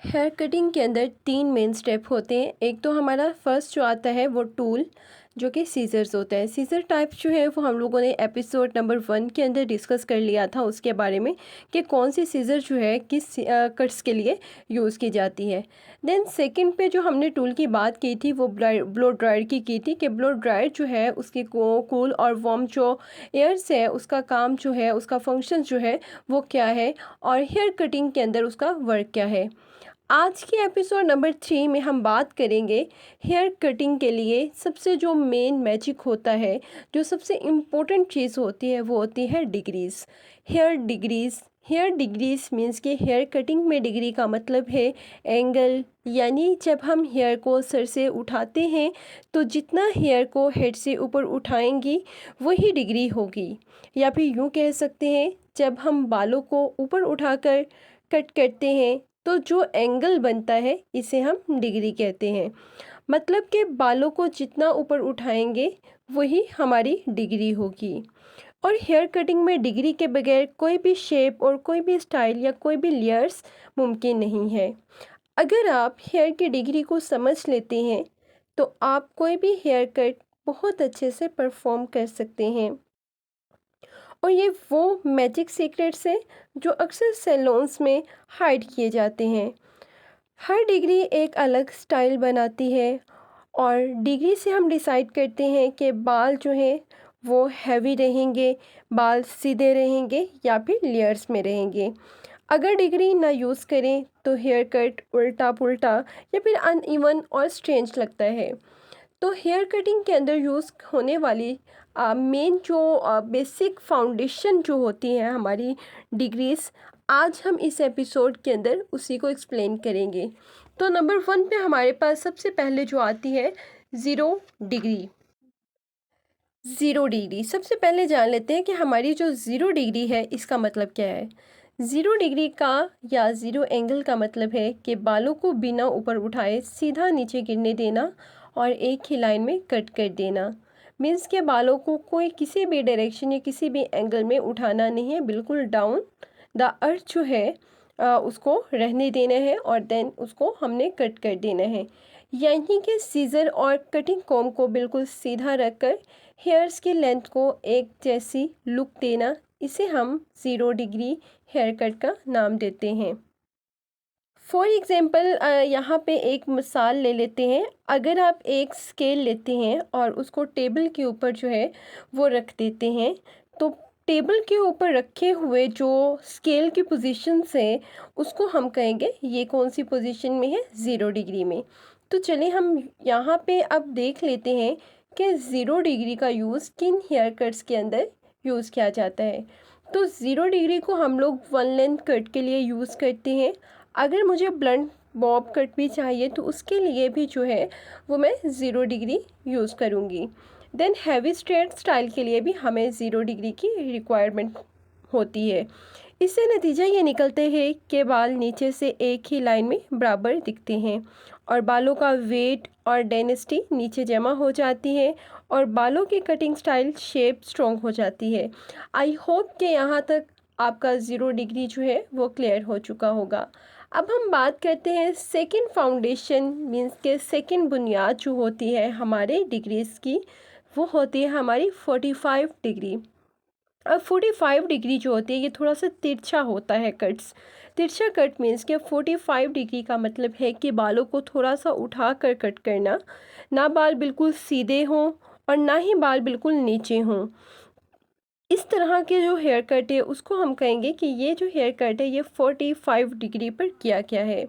Hair cutting के अंदर 3 main step होते हैं। एक तो हमारा फर्स्ट जो आता है वो टूल, जो कि सीज़र्स होता है। सीज़र टाइप जो है वो हम लोगों ने एपिसोड नंबर 1 के अंदर डिस्कस कर लिया था उसके बारे में कि कौन सी सीज़र जो है किस कट्स के लिए यूज़ की जाती है। देन सेकंड पे जो हमने टूल की बात की थी वो ब्लो ड्रायर की थी कि ब्लो ड्रायर जो है उसकी कूल और वार्म जो एयर्स है उसका काम जो है, उसका फंक्शन जो है वो क्या है और हेयर कटिंग के अंदर उसका वर्क क्या है। आज के एपिसोड नंबर 3 में हम बात करेंगे हेयर कटिंग के लिए सबसे जो मेन मैजिक होता है, जो सबसे इम्पोर्टेंट चीज़ होती है वो होती है डिग्रीज़। हेयर डिग्रीज़ मीन्स कि हेयर कटिंग में डिग्री का मतलब है एंगल, यानी जब हम हेयर को सर से उठाते हैं तो जितना हेयर को हेड से ऊपर उठाएंगी वही डिग्री होगी। या फिर यूँ कह सकते हैं, जब हम बालों को ऊपर उठाकर कट करते हैं तो जो एंगल बनता है इसे हम डिग्री कहते हैं। मतलब कि बालों को जितना ऊपर उठाएंगे वही हमारी डिग्री होगी। और हेयर कटिंग में डिग्री के बगैर कोई भी शेप और कोई भी स्टाइल या कोई भी लेयर्स मुमकिन नहीं है। अगर आप हेयर की डिग्री को समझ लेते हैं तो आप कोई भी हेयर कट बहुत अच्छे से परफॉर्म कर सकते हैं। और ये वो मैजिक सीक्रेट्स हैं जो अक्सर सैलून्स में हाइड किए जाते हैं। हर डिग्री एक अलग स्टाइल बनाती है और डिग्री से हम डिसाइड करते हैं कि बाल जो हैं वो हैवी रहेंगे, बाल सीधे रहेंगे या फिर लेयर्स में रहेंगे। अगर डिग्री ना यूज़ करें तो हेयर कट उल्टा पुल्टा या फिर अनइवन और स्ट्रेंज लगता है। तो हेयर कटिंग के अंदर यूज़ होने वाली मेन जो बेसिक फाउंडेशन जो होती है हमारी डिग्रीज, आज हम इस एपिसोड के अंदर उसी को एक्सप्लेन करेंगे। तो नंबर 1 पे हमारे पास सबसे पहले जो आती है ज़ीरो डिग्री। ज़ीरो डिग्री सबसे पहले जान लेते हैं कि हमारी जो ज़ीरो डिग्री है इसका मतलब क्या है। ज़ीरो डिग्री का या ज़ीरो एंगल का मतलब है कि बालों को बिना ऊपर उठाए सीधा नीचे गिरने देना और एक ही लाइन में कट कर देना। मीन्स के बालों को कोई किसी भी डायरेक्शन या किसी भी एंगल में उठाना नहीं है, बिल्कुल डाउन द अर्थ जो है उसको रहने देना है और देन उसको हमने कट कर देना है। यानी कि सीज़र और कटिंग कॉम को बिल्कुल सीधा रखकर हेयर्स की लेंथ को एक जैसी लुक देना, इसे हम ज़ीरो डिग्री हेयर कट का नाम देते हैं। फॉर एग्ज़ाम्पल यहाँ पे एक मिसाल ले लेते हैं। अगर आप एक स्केल लेते हैं और उसको टेबल के ऊपर जो है वो रख देते हैं, तो टेबल के ऊपर रखे हुए जो स्केल की पोजीशंस है उसको हम कहेंगे ये कौन सी पोजीशन में है, ज़ीरो डिग्री में। तो चलिए हम यहाँ पे अब देख लेते हैं कि ज़ीरो डिग्री का यूज़ किन हेयर कट्स के अंदर यूज़ किया जाता है। तो ज़ीरो डिग्री को हम लोग वन लेंथ कट के लिए यूज़ करते हैं। अगर मुझे ब्लंट बॉब कट भी चाहिए तो उसके लिए भी जो है वो मैं ज़ीरो डिग्री यूज़ करूँगी। देन हैवी स्ट्रेट स्टाइल के लिए भी हमें ज़ीरो डिग्री की रिक्वायरमेंट होती है। इससे नतीजा ये निकलते हैं कि बाल नीचे से एक ही लाइन में बराबर दिखते हैं और बालों का वेट और डेंसिटी नीचे जमा हो जाती है और बालों की कटिंग स्टाइल शेप स्ट्रॉन्ग हो जाती है। आई होप कि यहाँ तक आपका ज़ीरो डिग्री जो है वो क्लियर हो चुका होगा। अब हम बात करते हैं सेकंड फाउंडेशन मीन्स के सेकंड बुनियाद जो होती है हमारे डिग्रीज़ की, वो होती है हमारी 45 डिग्री। अब 45 डिग्री जो होती है ये थोड़ा सा तिरछा होता है कट्स। तिरछा कट मीन्स के 45 डिग्री का मतलब है कि बालों को थोड़ा सा उठा कर कट करना, ना बाल बिल्कुल सीधे हों और ना ही बाल बिल्कुल नीचे हों। इस तरह के जो हेयर कट है उसको हम कहेंगे कि ये जो हेयर कट है ये 45 डिग्री पर किया गया है।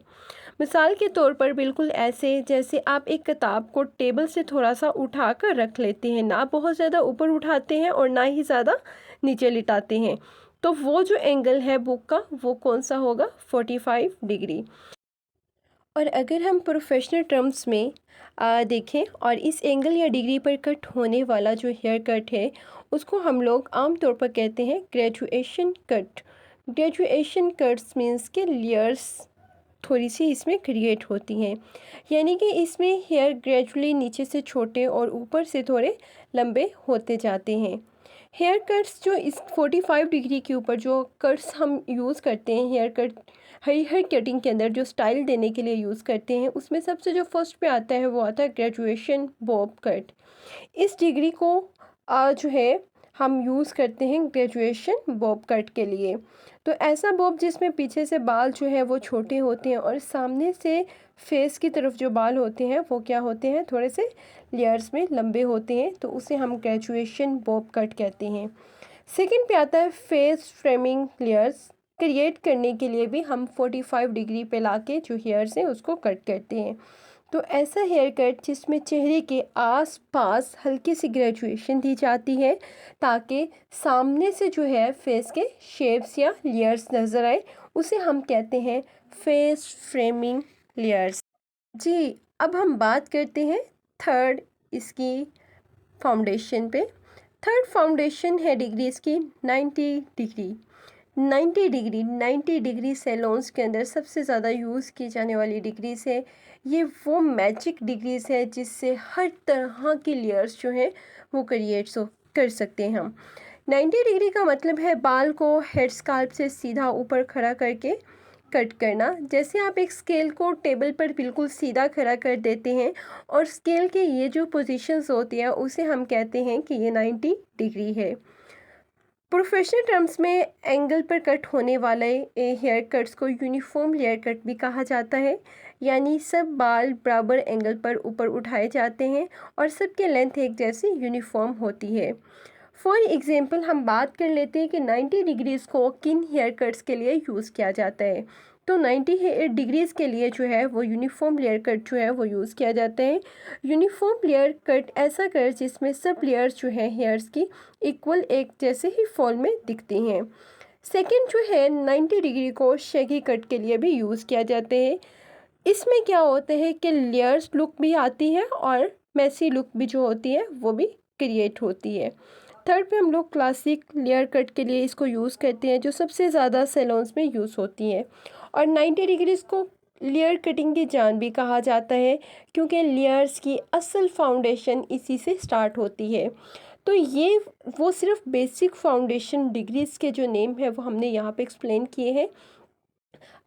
मिसाल के तौर पर बिल्कुल ऐसे जैसे आप एक किताब को टेबल से थोड़ा सा उठा कर रख लेते हैं, ना बहुत ज़्यादा ऊपर उठाते हैं और ना ही ज़्यादा नीचे लिटाते हैं, तो वो जो एंगल है बुक का वो कौन सा होगा, 45 डिग्री। और अगर हम प्रोफेशनल टर्म्स में देखें और इस एंगल या डिग्री पर कट होने वाला जो हेयर कट है उसको हम लोग आम तौर पर कहते हैं graduation cut. Graduation cuts means के लेयर्स थोड़ी सी इसमें क्रिएट होती हैं, यानी कि इसमें हेयर ग्रेजुअली नीचे से छोटे और ऊपर से थोड़े लंबे होते जाते हैं। हेयर कट्स जो इस 45 डिग्री के ऊपर जो कट्स हम यूज़ करते हैं हेयर कट हेयर कटिंग के अंदर जो स्टाइल देने के लिए यूज़ करते हैं, उसमें सबसे जो फर्स्ट पे आता है वो आता है ग्रेजुएशन बॉब कट। इस डिग्री को जो है हम यूज़ करते हैं ग्रेजुएशन बॉब कट के लिए। तो ऐसा बॉब जिसमें पीछे से बाल जो है वो छोटे होते हैं और सामने से फेस की तरफ जो बाल होते हैं वो क्या होते हैं, थोड़े से लेयर्स में लंबे होते हैं, तो उसे हम ग्रेजुएशन बॉब कट कहते हैं। सेकंड पे आता है फेस फ्रेमिंग लेयर्स। क्रिएट करने के लिए भी हम 45 डिग्री पे लाके जो हेयर्स हैं उसको कट करते हैं। तो ऐसा हेयर कट जिसमें चेहरे के आस पास हल्की सी ग्रेजुएशन दी जाती है, ताकि सामने से जो है फेस के शेप्स या लेयर्स नज़र आए, उसे हम कहते हैं फेस फ्रेमिंग लेयर्स। जी, अब हम बात करते हैं थर्ड इसकी फाउंडेशन पे। थर्ड फाउंडेशन है डिग्री इसकी 90 डिग्री। 90 डिग्री सैलून्स के अंदर सबसे ज़्यादा यूज़ की जाने वाली डिग्रीज है। ये वो मैजिक डिग्रीज है जिससे हर तरह की लेयर्स जो हैं वो कर सकते हैं हम। 90 डिग्री का मतलब है बाल को हेड स्काल्प से सीधा ऊपर खड़ा करके कट करना। जैसे आप एक स्केल को टेबल पर बिल्कुल सीधा खड़ा कर देते हैं और स्केल के ये जो पोजीशंस होती हैं उसे हम कहते हैं कि ये 90 डिग्री है। प्रोफेशनल टर्म्स में एंगल पर कट होने वाले हेयर कट्स को यूनिफॉर्म लेयर कट भी कहा जाता है, यानी सब बाल बराबर एंगल पर ऊपर उठाए जाते हैं और सबके लेंथ एक जैसी यूनिफॉर्म होती है। फॉर एग्जांपल हम बात कर लेते हैं कि 90 डिग्रीज़ को किन हेयर कट्स के लिए यूज़ किया जाता है। तो 90 डिग्रीज़ के लिए जो है वो यूनिफॉर्म लेयर कट जो है वो यूज़ किया जाता है। यूनिफॉर्म लेयर कट ऐसा कट जिसमें सब लेयर्स जो है हेयर्स की इक्वल एक जैसे ही फॉल में दिखती हैं। सेकंड जो है 90 डिग्री को शेगी कट के लिए भी यूज़ किया जाता है। इसमें क्या होता है कि लेयर्स लुक भी आती है और मैसी लुक भी जो होती है वो भी क्रिएट होती है। थर्ड पे हम लोग क्लासिक लेयर कट के लिए इसको यूज़ करते हैं, जो सबसे ज़्यादा सैलून्स में यूज़ होती है। और 90 डिग्रीज़ को लेयर कटिंग की जान भी कहा जाता है, क्योंकि लेयर्स की असल फाउंडेशन इसी से स्टार्ट होती है। तो ये वो सिर्फ बेसिक फाउंडेशन डिग्रीज़ के जो नेम है वो हमने यहाँ पे एक्सप्लेन किए हैं।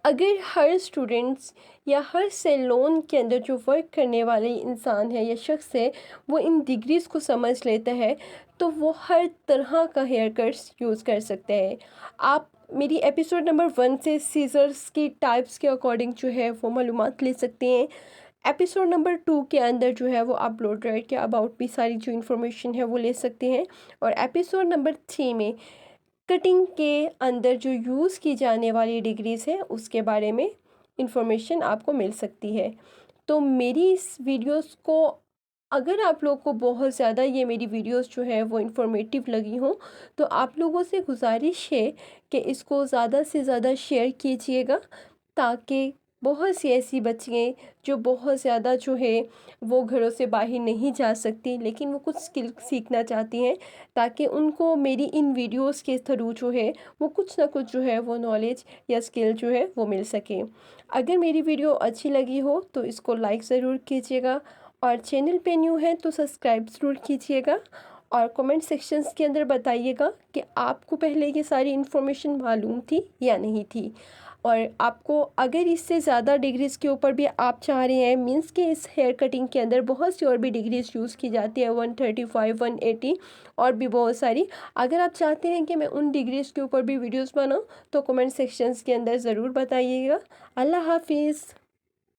अगर हर स्टूडेंट्स या हर सैलून के अंदर जो वर्क करने वाले इंसान है या शख्स है वो इन डिग्रीज़ को समझ लेता है, तो वो हर तरह का हेयर कट्स यूज़ कर सकते हैं। आप मेरी एपिसोड नंबर 1 से सीजर्स की टाइप्स के अकॉर्डिंग जो है वो मालूमात ले सकते हैं। एपिसोड नंबर 2 के अंदर जो है वो आप ब्लो ड्रायर के अबाउट भी सारी जो इन्फॉर्मेशन है वो ले सकते हैं। और एपिसोड नंबर 3 में कटिंग के अंदर जो यूज़ की जाने वाली डिग्रीज़ है उसके बारे में इंफॉर्मेशन आपको मिल सकती है। तो मेरी इस वीडियोस को, अगर आप लोग को बहुत ज़्यादा ये मेरी वीडियोस जो है वो इन्फॉर्मेटिव लगी हों, तो आप लोगों से गुजारिश है कि इसको ज़्यादा से ज़्यादा शेयर कीजिएगा, ताकि बहुत सी ऐसी बच्चियाँ जो बहुत ज़्यादा जो है वो घरों से बाहर नहीं जा सकती लेकिन वो कुछ स्किल सीखना चाहती हैं, ताकि उनको मेरी इन वीडियोस के थ्रू जो है वो कुछ ना कुछ जो है वो नॉलेज या स्किल जो है वो मिल सके। अगर मेरी वीडियो अच्छी लगी हो तो इसको लाइक ज़रूर कीजिएगा, और चैनल पे न्यू है तो सब्सक्राइब ज़रूर कीजिएगा, और कमेंट सेक्शंस के अंदर बताइएगा कि आपको पहले ये सारी इन्फॉर्मेशन मालूम थी या नहीं थी। और आपको अगर इससे ज़्यादा डिग्रीज़ के ऊपर भी आप चाह रहे हैं, मींस कि इस हेयर कटिंग के अंदर बहुत सी और भी डिग्रीज़ यूज़ की जाती है, 135 180 और भी बहुत सारी। अगर आप चाहते हैं कि मैं उन डिग्रीज़ के ऊपर भी वीडियोस बनाऊं तो कमेंट सेक्शंस के अंदर ज़रूर बताइएगा। अल्लाह हाफिज़।